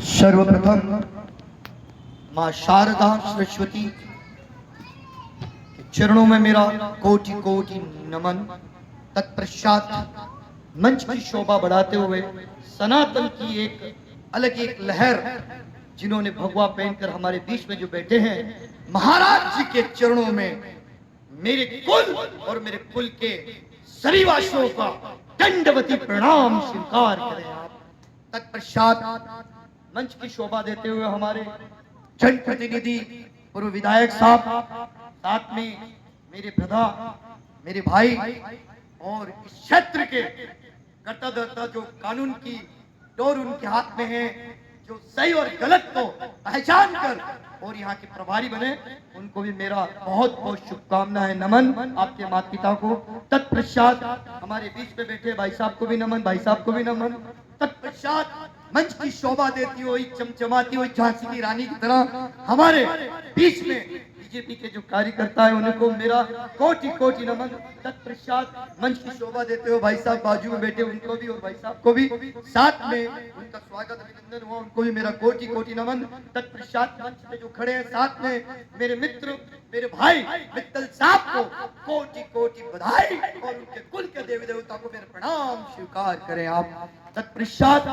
सर्वप्रथम माँ शारदा सरस्वती के चरणों में मेरा कोटि कोटि नमन। तत्पश्चात मंच की शोभा बढ़ाते हुए सनातन की एक अलग एक लहर जिन्होंने भगवा पहनकर हमारे बीच में जो बैठे हैं, महाराज जी के चरणों में मेरे कुल और मेरे कुल के सभी वासियों का दंडवती प्रणाम स्वीकार करें आप। तत्पश्चात मंच की शोभा देते हुए हमारे जनप्रतिनिधि पूर्व विधायक साहब, साथ में मेरे प्रधा, मेरे भाई और इस क्षेत्र के कर्ता धर्ता जो कानून की डोर उनके हाथ में है, जो सही और गलत को पहचान कर और यहाँ के प्रभारी बने, उनको भी मेरा बहुत बहुत शुभकामनाएं, नमन आपके माता पिता को। तत्पश्चात हमारे बीच में बैठे भाई साहब को भी नमन, भाई साहब को भी नमन। तत्पश्चात मंच की शोभा देती हुई चमचमाती हुई झांसी की रानी की तरह हमारे बीच में बीजेपी के जो कार्यकर्ता है उनको मेरा कोटि कोटि नमन। तत्पश्चात मंच की शोभा देते हुए भाई साहब बाजू में बैठे उनको भी और भाई साहब को भी साथ में उनका स्वागत अभिनंदन हुआ, उनको भी मेरा कोटि कोटि नमन। तत्पश्चात मंच पे जो खड़े हैं साथ में मेरे मित्र, मेरे भाई मित्तल साहब को कोटि कोटि बधाई और उनके कुल के देवी देवता को मेरे प्रणाम स्वीकार करें आप। तत्पश्चात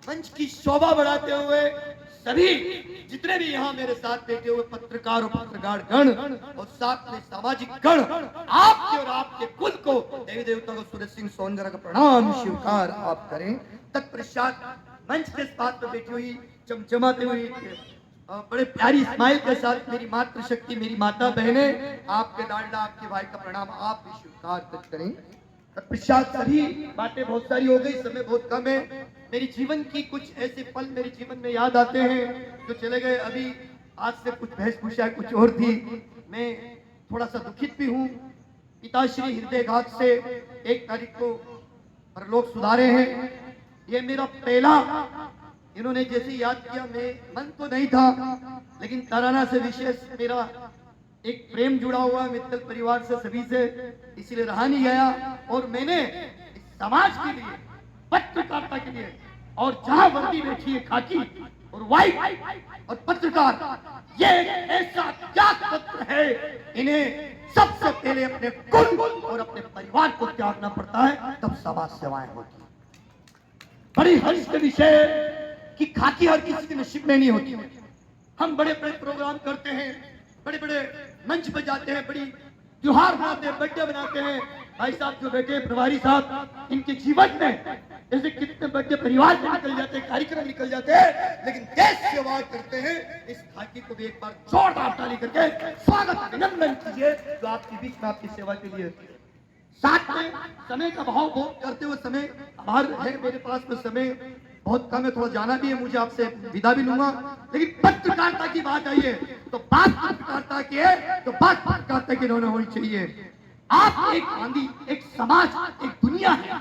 मंच की शोभा बढ़ाते हुए सभी जितने भी यहाँ मेरे साथ बैठे हुए पत्रकार और पत्रकार गण और साथ में सामाजिक गण, आपके और आपके कुल को देवी देवता को सूरज सिंह सोनगरा का प्रणाम स्वीकार आप करें। तत्पश्चात मंच के साथ में बैठी हुई चमचमाते हुई बड़े प्यारी स्माइल के साथ मेरी मातृशक्ति, मेरी माता बहने, आपके डालडा आपके भाई का प्रणाम आप भी स्वीकार करें। तत्पश्चात सभी बातें बहुत सारी हो गई, समय बहुत कम है। मेरी जीवन की कुछ ऐसे पल मेरे जीवन में याद आते हैं जो चले गए। अभी आज से कुछ वेशभूषा कुछ और थी, मैं थोड़ा सा दुखित भी हूँ। पिताश्री हृदयघात से 1 तारीख को परलोक सुधारे हैं। ये मेरा पहला, इन्होंने जैसे याद किया, मैं मन तो नहीं था लेकिन तराना से विशेष मेरा एक प्रेम जुड़ा हुआ मित्तल परिवार से, सभी से, इसलिए रहा नहीं गया। और मैंने समाज के लिए, पत्रकारिता के लिए, और जहां वर्दी बैठी है खाकी और व्हाइट और पत्रकार, ये एक ऐसा त्याग पत्र है, इन्हें सबसे पहले अपने कुल और अपने परिवार को त्यागना पड़ता है, तब समाज सेवाएं होती है। बड़ी हर्ष के विषय कि खाकी हर किसी के नसीब में नहीं होती। हम बड़े बड़े प्रोग्राम करते हैं, बड़े बड़े मंच पर जाते हैं, बड़ी त्योहार बनाते हैं, बर्थडे बनाते हैं। भाई साहब जो बैठे प्रभारी साहब, इनके जीवन में ऐसे कितने बर्थडे परिवार से निकल जाते हैं, कार्यक्रम निकल जाते हैं, लेकिन देश सेवा करते हैं। इस खाकी को भी एक बार जोरदार ताली करके स्वागत अभिनंदन कीजिए जो आपके बीच में आपकी सेवा के लिए। साथ में समय का भाव बहुत करते हुए, समय आभार है मेरे पास में, समय बहुत कम है, थोड़ा जाना भी है मुझे, आपसे विदा भी लूंगा। लेकिन पत्रकारिता की बात आई है तो बात पत्रकारिता की है, तो बात पत्रकारिता की होनी चाहिए। आप एक गांधी, एक समाज, एक दुनिया है।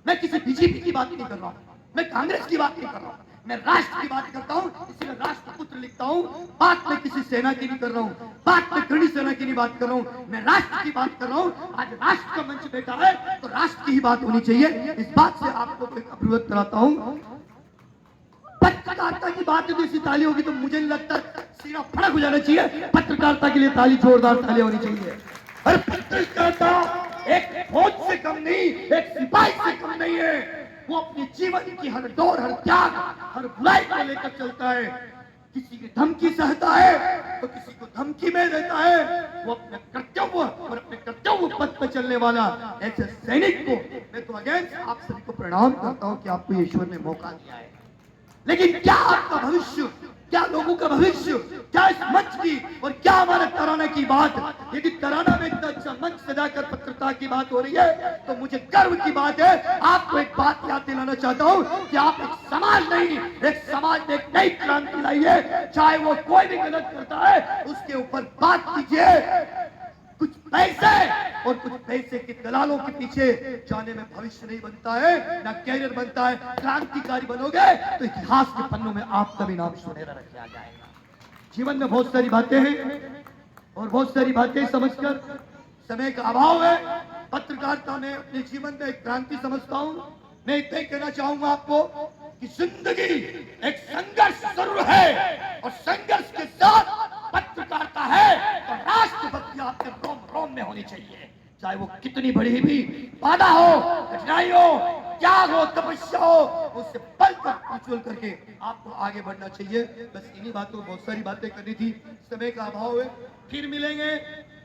मैं किसी बीजेपी की बात नहीं कर रहा हूँ, मैं कांग्रेस की बात नहीं कर रहा हूँ, मैं राष्ट्र की बात करता हूँ, इसलिए राष्ट्रपुत्र लिखता हूँ। बात मैं किसी सेना की नहीं कर रहा हूँ, बात मैं गृह सेना की नहीं बात कर रहा हूँ, मैं राष्ट्र की बात कर रहा हूँ। आज राष्ट्र का मंच बैठा है तो राष्ट्र की ही बात होनी चाहिए, इस बात से आपको अवगत कराता हूँ। पत्रकारिता की बात यदि ऐसी ताली होगी तो मुझे नहीं लगता सीना फड़क हो जाना चाहिए। पत्रकारिता के लिए ताली, जोरदार ताली होनी चाहिए। और पत्रकारिता एक फौज से कम नहीं, एक सिपाही से कम नहीं है। वो अपने जीवन की हर दौर, हर त्याग, हर बुराई को लेकर चलता है। किसी की धमकी सहता है तो किसी को धमकी में देता है। वो अपने कर्तव्य और अपने कर्तव्य पथ पर चलने वाला ऐसे सैनिक को मैं तो अगेंस्ट आप सभी को प्रणाम करता हूँ कि आपको ईश्वर ने मौका दिया है। लेकिन क्या आपका भविष्य, क्या लोगों का भविष्य, क्या इस मंच की और क्या हमारे तराना की बात? यदि तराना में इतना अच्छा मंच सजाकर पत्रकारिता की बात हो रही है तो मुझे गर्व की बात है। आपको एक बात याद दिलाना चाहता हूँ कि आप एक समाज नहीं, एक समाज में एक नई क्रांति लाइए। चाहे वो कोई भी गलत करता है उसके ऊपर बात कीजिए। कुछ पैसे और कुछ पैसे के दलालों के पीछे जाने में भविष्य नहीं बनता है, ना कैरियर बनता है। क्रांतिकारी बनोगे तो इतिहास के पन्नों में आपका भी नाम सुनहरा रखा जाएगा। जीवन में बहुत सारी बातें हैं और बहुत सारी बातें समझकर, समय का अभाव है, पत्रकारिता में अपने जीवन में एक क्रांति समझता हूँ। मैं इतना ही कहना चाहूंगा आपको कि जिंदगी एक संघर्ष जरूर है और संघर्ष के साथ पत्रकारिता है तो राष्ट्रभक्ति आपके रोम रोम में होनी चाहिए, चाहे वो कितनी बड़ी भी बाधा हो, कठिनाई हो, त्याग हो, तपस्या हो, उससे पल तक उछल करके आपको आगे बढ़ना चाहिए। बस इन्हीं बातों, बहुत सारी बातें करनी थी, समय का अभाव है। फिर मिलेंगे।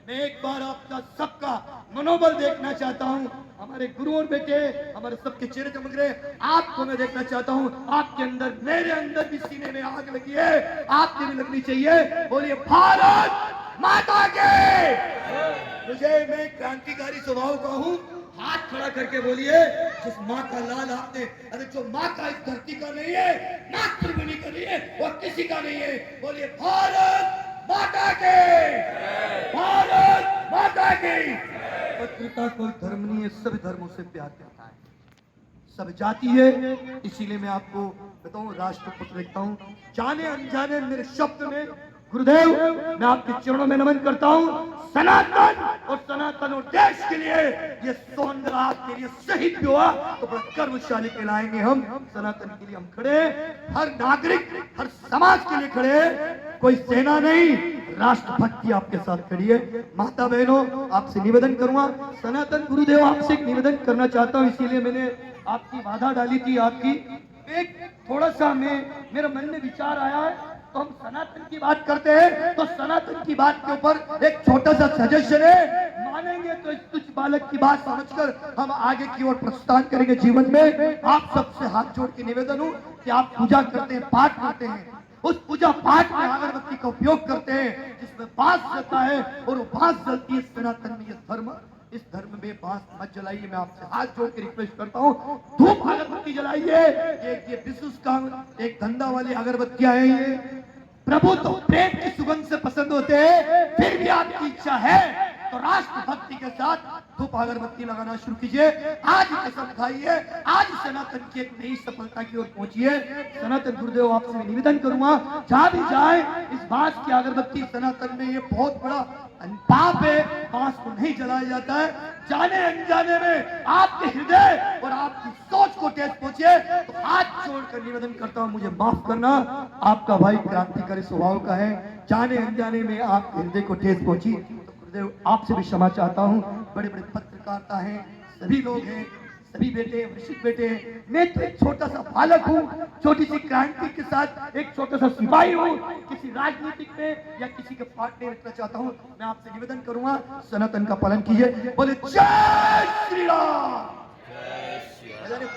मैं एक बार आपका सबका मनोबल देखना चाहता हूं। हमारे गुरु और बेटे, हमारे सबके चेहरे चमक रहे, आपको मैं देखना चाहता हूं। आपके अंदर, मेरे अंदर भी सीने में आग लगी है, आपकी भी लगनी चाहिए। बोलिए भारत माता के। मुझे, मैं क्रांतिकारी स्वभाव का हूं। हाथ खड़ा करके बोलिए, जिस माँ का लाल आपने, अरे जो माँ का इस धरती का नहीं है, मातृभूमि का नहीं है, वो किसी का नहीं है। बोलिए भारत माता के, भारत माता की। पत्रता कोई धर्म नहीं है, सभी धर्मों से प्यार करता है, सब जाति है। इसीलिए मैं आपको बताऊं, राष्ट्रपत्र लिखता हूं। जाने अनजाने मेरे शब्द में गुरुदेव, मैं आपके चरणों में नमन करता हूं। सनातन और सनातन और देश के लिए ये सौंदर्य आपके लिए शहीद हुआ तो बड़ा गर्वशाली कहलाएंगे हम। सनातन के लिए हम खड़े, हर नागरिक, हर समाज के लिए खड़े। कोई सेना नहीं, राष्ट्रभक्ति आपके साथ खड़ी है। माता बहनों, आपसे निवेदन करूंगा, सनातन गुरुदेव आपसे एक निवेदन करना चाहता हूं, इसीलिए मैंने आपकी बाधा डाली थी। आपकी एक थोड़ा सा मेरे मन में विचार आया है, तो हम सनातन की बात करते हैं, तो सनातन की बात के ऊपर एक छोटा सा सजेशन है। मानेंगे तो इस तुच्छ बालक की बात समझकर हम आगे की ओर प्रस्थान करेंगे जीवन में। आप सबसे हाथ जोड़ के निवेदन हूं कि आप पूजा करते हैं, पाठ करते हैं, उस पूजा पाठ में अगरबत्ती का उपयोग करते हैं जिसमें बांस जलता है और वो बांस जलती है। सनातन में ये धर्म, इस धर्म में बांस मत जलाइए। मैं आपसे हाथ जोड़ के रिक्वेस्ट करता हूँ, धूप अगरबत्ती जलाइए। ये विशुष का एक धंधा वाली अगरबत्तियां हैं, ये प्रभु तो प्रेम की सुगंध से पसंद होते हैं। फिर भी आपकी इच्छा है तो राष्ट्रभक्ति के साथ धूप अगरबत्ती लगाना शुरू कीजिए। आज कसम खाइए, आज सनातन की एक नई सफलता की ओर पहुंचिए। सनातन गुरुदेव आपसे मैं निवेदन करूंगा, जहां भी जाए इस बांस की अगरबत्ती, सनातन में ये बहुत बड़ा पाप है, बांस को नहीं जलाया जाता है। जाने अनजाने में आपके हृदय और आपकी सोच को ठेस पहुंचे तो हाथ जोड़कर निवेदन करता हूं, मुझे माफ करना। आपका भाई क्रांतिकारी स्वभाव का है, जाने अनजाने में आपके हृदय को ठेस पहुंची तो गुरुदेव आपसे भी क्षमा चाहता हूं। बड़े बड़े पत्रकारिता हैं, सभी लोग हैं, सभी बेटे, वृषिक बेटे। मैं तो एक छोटा सा बालक हूँ, छोटी सी क्रांति के साथ एक छोटा सा सिपाही हूँ। किसी राजनीतिक में या किसी के पार्ट नहीं रखना चाहता हूँ। मैं आपसे निवेदन करूंगा, सनातन का पालन कीजिए। बोले जय श्री राम,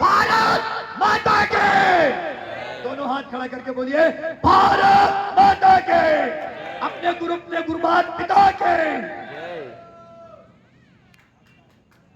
भारत माता के। दोनों हाथ खड़ा करके बोलिए, भारत माता के। अपने गुरु, अपने गुरुमाता पिता के।